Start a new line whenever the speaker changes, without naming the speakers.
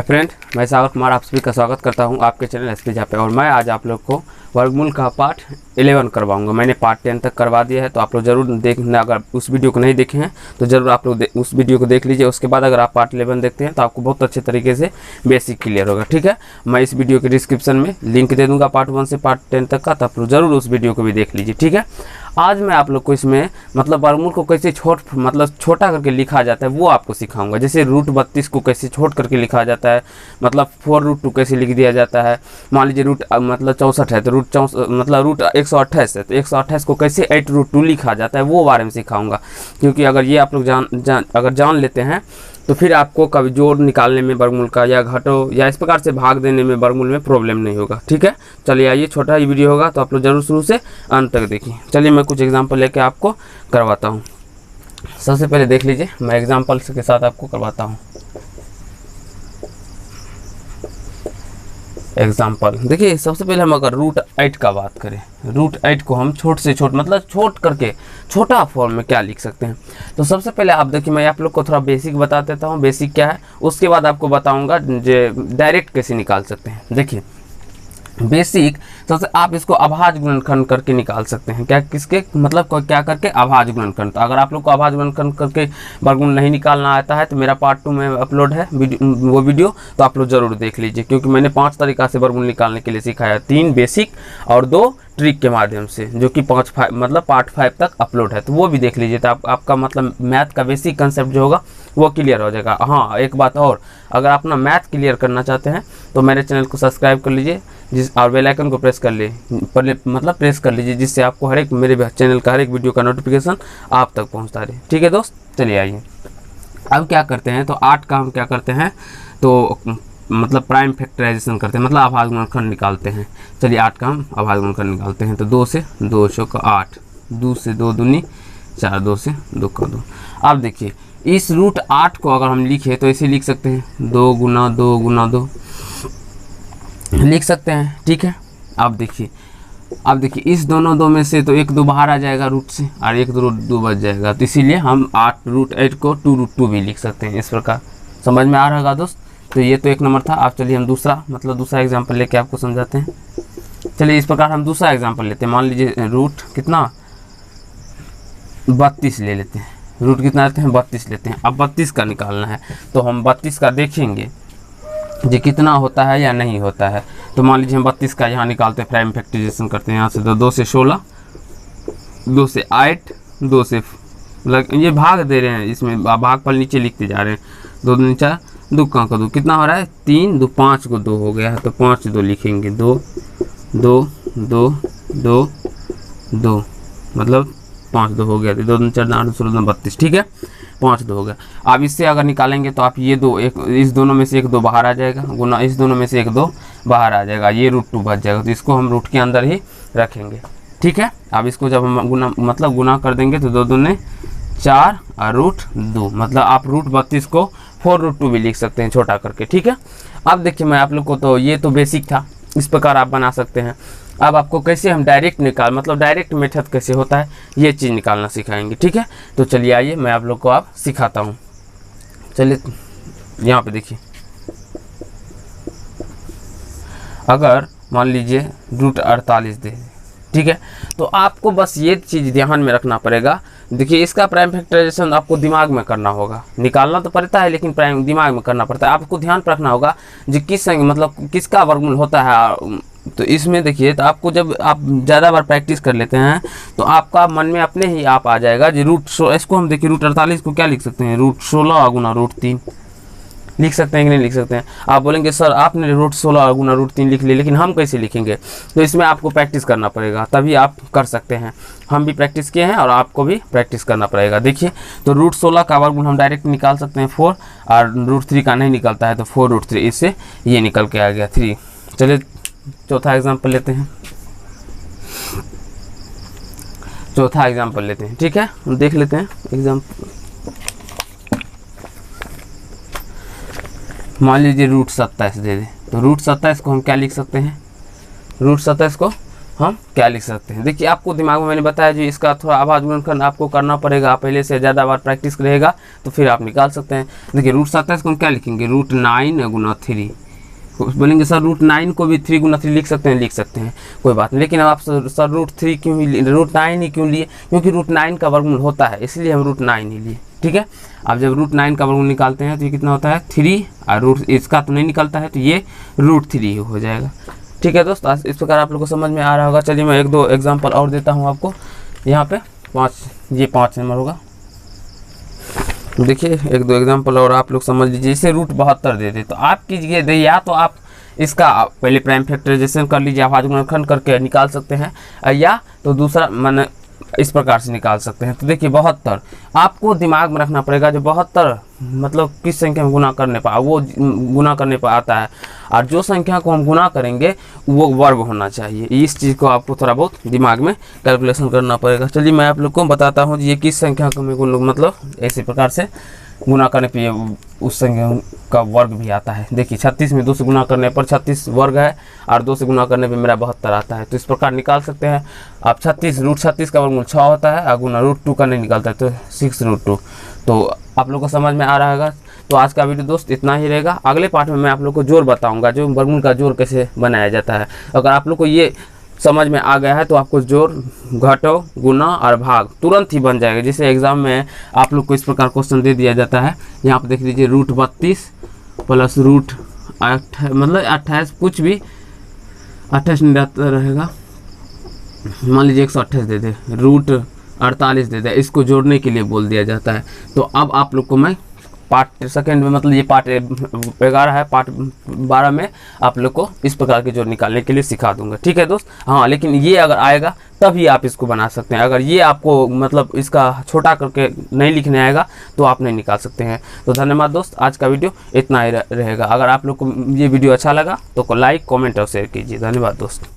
Friend, मैं सागर कुमार आप सभी का स्वागत करता हूं आपके चैनल एसपी झा पे। और मैं आज आप लोग को वर्गमूल का पार्ट 11 करवाऊंगा। मैंने पार्ट 10 तक करवा दिया है, तो आप लोग जरूर देखना। अगर उस वीडियो को नहीं देखे हैं तो ज़रूर आप लोग उस वीडियो को देख लीजिए। उसके बाद अगर आप पार्ट 11 देखते हैं तो आपको बहुत अच्छे तरीके से बेसिक क्लियर होगा। ठीक है, मैं इस वीडियो के डिस्क्रिप्शन में लिंक दे दूँगा पार्ट 1 से पार्ट 10 तक का, तो आप लोग ज़रूर उस वीडियो को भी देख लीजिए। ठीक है, आज मैं आप लोग को इसमें मतलब वर्गमूल को कैसे छोटा करके लिखा जाता है वो आपको सिखाऊंगा। जैसे रूट 32 को कैसे छोट करके लिखा जाता है, मतलब 4√2 कैसे लिख दिया जाता है। मान लीजिए रूट मतलब 64 है तो रूट 128 है तो 128 को कैसे 8√2 लिखा जाता है वो बारे में सिखाऊंगा। क्योंकि अगर ये आप लोग जान लेते हैं तो फिर आपको कभी जोड़ निकालने में वर्गमूल का या घटो या इस प्रकार से भाग देने में वर्गमूल में प्रॉब्लम नहीं होगा। ठीक है, चलिए आइए, छोटा ही वीडियो होगा तो आप लोग जरूर शुरू से अंत तक देखिए। चलिए मैं कुछ एग्जांपल लेके आपको करवाता हूँ। सबसे पहले देख लीजिए, मैं एग्जांपल के साथ आपको करवाता हूँ। एग्जाम्पल देखिए, सबसे पहले हम अगर रूट 8 का बात करें, रूट 8 को हम छोट से छोट मतलब छोट करके छोटा फॉर्म में क्या लिख सकते हैं। तो सबसे पहले आप देखिए, मैं आप लोग को थोड़ा बेसिक बता देता हूँ। बेसिक क्या है, उसके बाद आपको बताऊंगा डायरेक्ट कैसे निकाल सकते हैं। देखिए बेसिक, सबसे आप इसको अभाज्य गुणनखंड करके निकाल सकते हैं। क्या किसके मतलब क्या करके, अभाज्य गुणनखंड। तो अगर आप लोग को अभाज्य गुणनखंड करके वर्गमूल नहीं निकालना आता है तो मेरा पार्ट 2 में अपलोड है वो वीडियो, तो आप लोग जरूर देख लीजिए। क्योंकि मैंने 5 तरीका से वर्गमूल निकालने के लिए सिखाया, 3 बेसिक और 2 ट्रिक के माध्यम से, जो कि पार्ट 5 तक अपलोड है। तो वो भी देख लीजिए, तो आपका मतलब मैथ का बेसिक कंसेप्ट जो होगा वो क्लियर हो जाएगा। हाँ, एक बात और, अगर आप अपना मैथ क्लियर करना चाहते हैं तो मेरे चैनल को सब्सक्राइब कर लीजिए और बेल आइकन को प्रेस कर कर लीजिए, जिससे आपको हर एक मेरे चैनल का हर एक वीडियो का नोटिफिकेशन आप तक पहुंचता रहे। ठीक है दोस्त, चलिए आइए अब क्या करते हैं। तो 8 का हम क्या करते हैं, तो मतलब प्राइम फैक्टराइजेशन करते हैं, मतलब अभाज्य गुणनखंड निकालते हैं। चलिए 8 का हम अभाज्य गुणनखंड निकालते हैं। तो 2 से 2 का 8, 2 से 2 दूनी 4, 2 से 2 का 2। अब देखिए इस रूट 8 को अगर हम लिखे तो ऐसे लिख सकते हैं, 2 गुना 2 गुना 2 लिख सकते हैं। ठीक है, अब देखिए इस दोनों 2 में से तो 1 2 बाहर आ जाएगा रूट से और 1 2 बच जाएगा। तो इसीलिए हम रूट 8 को 2√2 भी लिख सकते हैं। इस प्रकार समझ में आ रहा होगा दोस्त। तो ये तो एक नंबर था। अब चलिए हम दूसरा एग्जाम्पल लेके आपको समझाते हैं। चलिए इस प्रकार हम दूसरा एग्जाम्पल लेते हैं। मान लीजिए रूट कितना 32 ले लेते हैं। रूट कितना लेते हैं, 32 लेते हैं। अब 32 का निकालना है तो हम 32 का देखेंगे जो कितना होता है या नहीं होता है। तो मान लीजिए हम 32 का यहाँ निकालते हैं, प्राइम फैक्टराइजेशन करते हैं। यहाँ से तो 2 से 16, 2 से 8, 2 से ये भाग दे रहे हैं, इसमें भाग पर नीचे लिखते जा रहे हैं। 2 दूनी 4, 2 का 2 कितना हो रहा है, 3 2 5 को 2 हो गया है। तो 5 2 लिखेंगे, 2 2 2 2 2 मतलब 5 2 हो गया। 2 दूनी 4 8 16 32। ठीक है, 5 2 हो गया। अब इससे अगर निकालेंगे तो आप ये 2 इस दोनों में से 1 2 बाहर आ जाएगा, गुना इस दोनों में से 1 2 बाहर आ जाएगा, ये रूट 2 बच जाएगा। तो इसको हम रूट के अंदर ही रखेंगे। ठीक है, अब इसको जब हम गुना कर देंगे तो 2 दूने 4 और रूट 2, मतलब आप रूट 32 को 4√2 भी लिख सकते हैं छोटा करके। ठीक है, अब देखिए मैं आप लोग को, तो ये तो बेसिक था, इस प्रकार आप बना सकते हैं। अब आपको कैसे हम डायरेक्ट मेथड कैसे होता है ये चीज़ निकालना सिखाएंगे। ठीक है, तो चलिए आइए मैं आप लोग को सिखाता हूँ। चलिए यहाँ पे देखिए, अगर मान लीजिए रूट 48 दे, ठीक है, तो आपको बस ये चीज़ ध्यान में रखना पड़ेगा। देखिए इसका प्राइम फैक्टराइजेशन आपको दिमाग में करना होगा, निकालना तो पड़ता है लेकिन प्राइम दिमाग में करना पड़ता है। आपको ध्यान रखना होगा जो किसका वर्गमूल होता है। तो इसमें देखिए, तो आपको जब आप ज़्यादा बार प्रैक्टिस कर लेते हैं तो आपका मन में अपने ही आप आ जाएगा जो इसको हम देखिए रूट 48 को क्या लिख सकते हैं, रूट 16 गुना रूट 3 लिख सकते हैं कि नहीं लिख सकते हैं। आप बोलेंगे सर आपने रूट 16 गुना रूट 3 लिख लिया, लेकिन हम कैसे लिखेंगे। तो इसमें आपको प्रैक्टिस करना पड़ेगा, तभी आप कर सकते हैं। हम भी प्रैक्टिस किए हैं और आपको भी प्रैक्टिस करना पड़ेगा। देखिए तो रूट 16 का वर्गमूल हम डायरेक्ट निकाल सकते हैं 4, और रूट 3 का नहीं निकलता है तो 4√3, इससे ये निकल के आ गया 3। चलिए चौथा एग्जाम्पल लेते हैं। ठीक है, देख लेते हैं एग्जाम्पल। मान लीजिए रूट 27 दे दे, तो रूट 27 को हम क्या लिख सकते हैं, रूट 27 को हम क्या लिख सकते हैं। देखिए आपको दिमाग में मैंने बताया जो इसका थोड़ा आवाज गुणनखंड आपको करना पड़ेगा, पहले से ज़्यादा बार प्रैक्टिस रहेगा तो फिर आप निकाल सकते हैं। देखिए √27 को हम क्या लिखेंगे, √9 गुना 3। बोलेंगे सर √9 को भी 3 गुना 3 लिख सकते हैं, लिख सकते हैं, कोई बात नहीं। लेकिन अब आप सर √3 क्यों ही √9 ही क्यों लिए, क्योंकि √9 का वर्गमूल होता है, इसलिए हम √9 ही लिए। ठीक है, अब जब √9 का वर्गमूल निकालते हैं तो ये कितना होता है 3, और इसका तो नहीं निकलता है तो ये √3 हो जाएगा। ठीक है दोस्त, इस प्रकार आप लोग को समझ में आ रहा होगा। चलिए मैं 1-2 एग्जाम्पल और देता हूँ आपको। यहाँ पे 5 नंबर होगा। देखिए 1-2 एग्जाम्पल और आप लोग समझ लीजिए। इसे √72 दे दे तो आप कीजिए, या तो आप इसका पहले प्राइम फैक्टराइजेशन कर लीजिए, आवाज गुणनखंड करके निकाल सकते हैं, या तो दूसरा मैंने इस प्रकार से निकाल सकते हैं। तो देखिए 72 आपको दिमाग में रखना पड़ेगा, जो 72 मतलब किस संख्या में गुना करने पर वो गुना करने पर आता है, और जो संख्या को हम गुना करेंगे वो वर्ग होना चाहिए। इस चीज़ को आपको थोड़ा बहुत दिमाग में कैलकुलेशन करना पड़ेगा। चलिए मैं आप लोग को बताता हूँ ये किस संख्या को मैं मतलब ऐसे प्रकार से गुना करने पर उस संख्या का वर्ग भी आता है। देखिए 36 में 2 से गुना करने पर 36 वर्ग है, और 2 से गुना करने पे मेरा 72 आता है। तो इस प्रकार निकाल सकते हैं आप। 36 √36 का वर्गमूल 6 होता है, और गुना √2 का नहीं निकलता है तो 6√2। तो आप लोग को समझ में आ रहा होगा। तो आज का वीडियो दोस्त इतना ही रहेगा। अगले पार्ट में मैं आप लोग को जोड़ बताऊँगा, जो वर्गमूल का जोड़ कैसे बनाया जाता है। अगर आप लोग को ये समझ में आ गया है तो आपको जोड़, घटाव, गुना और भाग तुरंत ही बन जाएगा। जैसे एग्जाम में आप लोग को इस प्रकार क्वेश्चन दे दिया जाता है, यहाँ पे देख लीजिए √32 प्लस √28 मतलब 28, कुछ भी 28 नहीं रहता रहेगा, मान लीजिए 128 दे दे, √48 दे दे, इसको जोड़ने के लिए बोल दिया जाता है। तो अब आप लोग को मैं पार्ट सेकंड में, मतलब ये पार्ट 11 है, पार्ट 12 में आप लोग को इस प्रकार के जोड़ निकालने के लिए सिखा दूंगा। ठीक है दोस्त, हाँ, लेकिन ये अगर आएगा तभी आप इसको बना सकते हैं। अगर ये आपको मतलब इसका छोटा करके नहीं लिखने आएगा तो आप नहीं निकाल सकते हैं। तो धन्यवाद दोस्त, आज का वीडियो इतना ही रहेगा। अगर आप लोग को ये वीडियो अच्छा लगा तो लाइक, कमेंट और शेयर कीजिए। धन्यवाद दोस्त।